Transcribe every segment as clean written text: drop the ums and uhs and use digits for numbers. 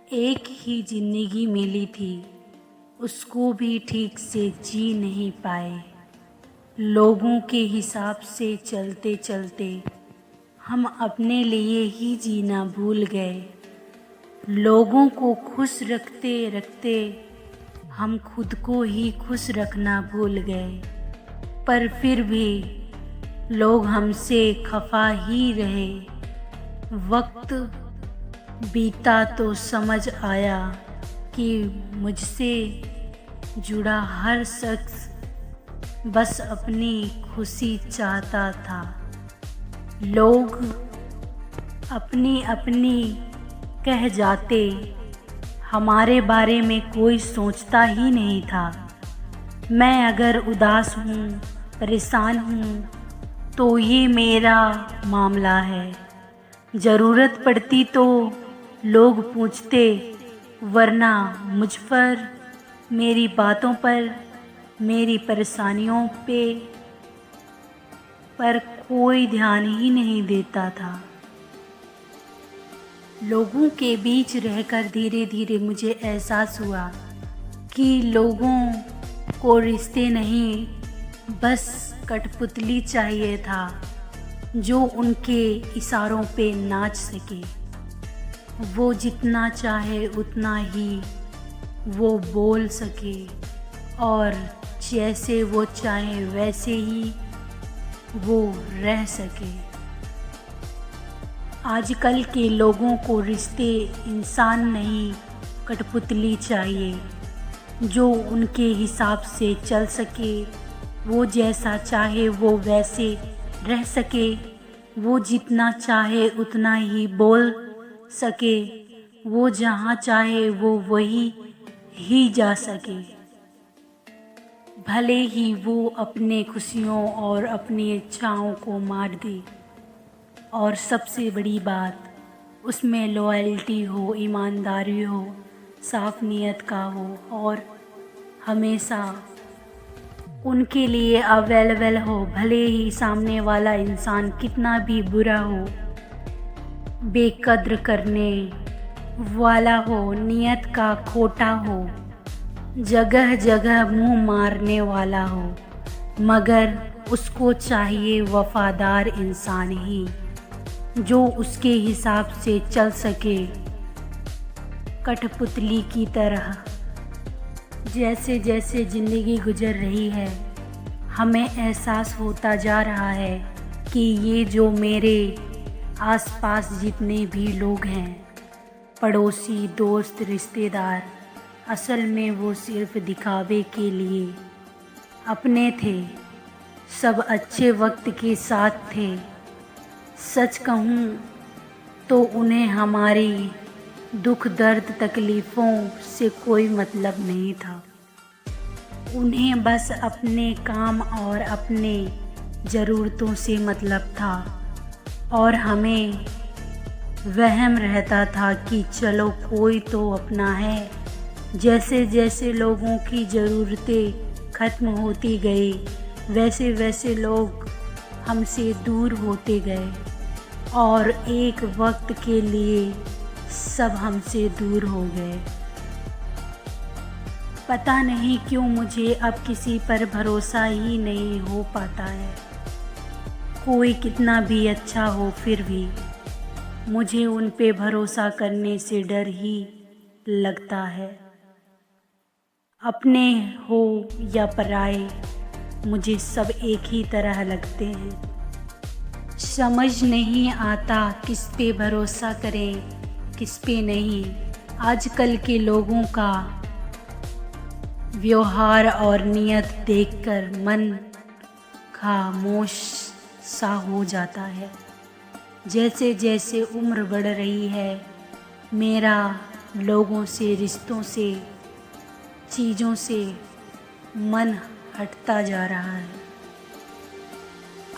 एक ही जिंदगी मिली थी, उसको भी ठीक से जी नहीं पाए। लोगों के हिसाब से चलते चलते हम अपने लिए ही जीना भूल गए। लोगों को खुश रखते रखते हम खुद को ही खुश रखना भूल गए। पर फिर भी लोग हमसे खफा ही रहे। वक्त बीता तो समझ आया कि मुझसे जुड़ा हर शख्स बस अपनी खुशी चाहता था। लोग अपनी अपनी कह जाते, हमारे बारे में कोई सोचता ही नहीं था। मैं अगर उदास हूँ, परेशान हूँ तो ये मेरा मामला है। ज़रूरत पड़ती तो लोग पूछते, वरना मुझ पर, मेरी बातों पर, मेरी परेशानियों पर कोई ध्यान ही नहीं देता था। लोगों के बीच रहकर धीरे धीरे मुझे एहसास हुआ कि लोगों को रिश्ते नहीं, बस कठपुतली चाहिए था जो उनके इशारों पे नाच सके। वो जितना चाहे उतना ही वो बोल सके और जैसे वो चाहे वैसे ही वो रह सके। आजकल के लोगों को रिश्ते इंसान नहीं, कठपुतली चाहिए जो उनके हिसाब से चल सके। वो जैसा चाहे वो वैसे रह सके। वो जितना चाहे उतना ही बोल सके। वो जहाँ चाहे वो वही ही जा सके। भले ही वो अपने खुशियों और अपनी इच्छाओं को मार दे। और सबसे बड़ी बात, उसमें लॉयल्टी हो, ईमानदारी हो, साफ नीयत का हो और हमेशा उनके लिए अवेलेबल हो। भले ही सामने वाला इंसान कितना भी बुरा हो, बेकद्र करने वाला हो, नीयत का खोटा हो, जगह जगह मुंह मारने वाला हो, मगर उसको चाहिए वफादार इंसान ही जो उसके हिसाब से चल सके। कठपुतली की तरह जैसे जैसे ज़िंदगी गुजर रही है, हमें एहसास होता जा रहा है कि ये जो मेरे आसपास जितने भी लोग हैं, पड़ोसी, दोस्त, रिश्तेदार, असल में वो सिर्फ दिखावे के लिए अपने थे। सब अच्छे वक्त के साथ थे। सच कहूँ तो उन्हें हमारी दुख दर्द तकलीफ़ों से कोई मतलब नहीं था। उन्हें बस अपने काम और अपने ज़रूरतों से मतलब था। और हमें वहम रहता था कि चलो कोई तो अपना है। जैसे जैसे लोगों की ज़रूरतें ख़त्म होती गई, वैसे वैसे लोग हमसे दूर होते गए और एक वक्त के लिए सब हमसे दूर हो गए। पता नहीं क्यों मुझे अब किसी पर भरोसा ही नहीं हो पाता है। कोई कितना भी अच्छा हो, फिर भी मुझे उन पे भरोसा करने से डर ही लगता है। अपने हो या पराए, मुझे सब एक ही तरह लगते हैं। समझ नहीं आता किस पे भरोसा करें, किस पे नहीं। आजकल के लोगों का व्यवहार और नियत देखकर मन खामोश सा हो जाता है। जैसे जैसे उम्र बढ़ रही है, मेरा लोगों से, रिश्तों से, चीज़ों से मन हटता जा रहा है।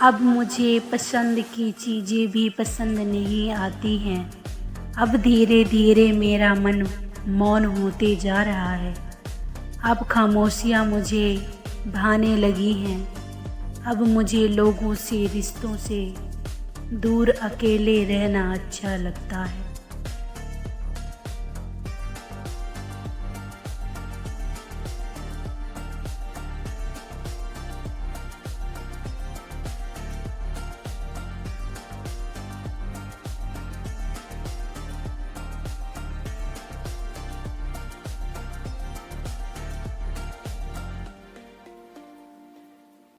अब मुझे पसंद की चीज़ें भी पसंद नहीं आती हैं। अब धीरे धीरे मेरा मन मौन होते जा रहा है। अब खामोशियाँ मुझे भाने लगी हैं। अब मुझे लोगों से, रिश्तों से दूर अकेले रहना अच्छा लगता है।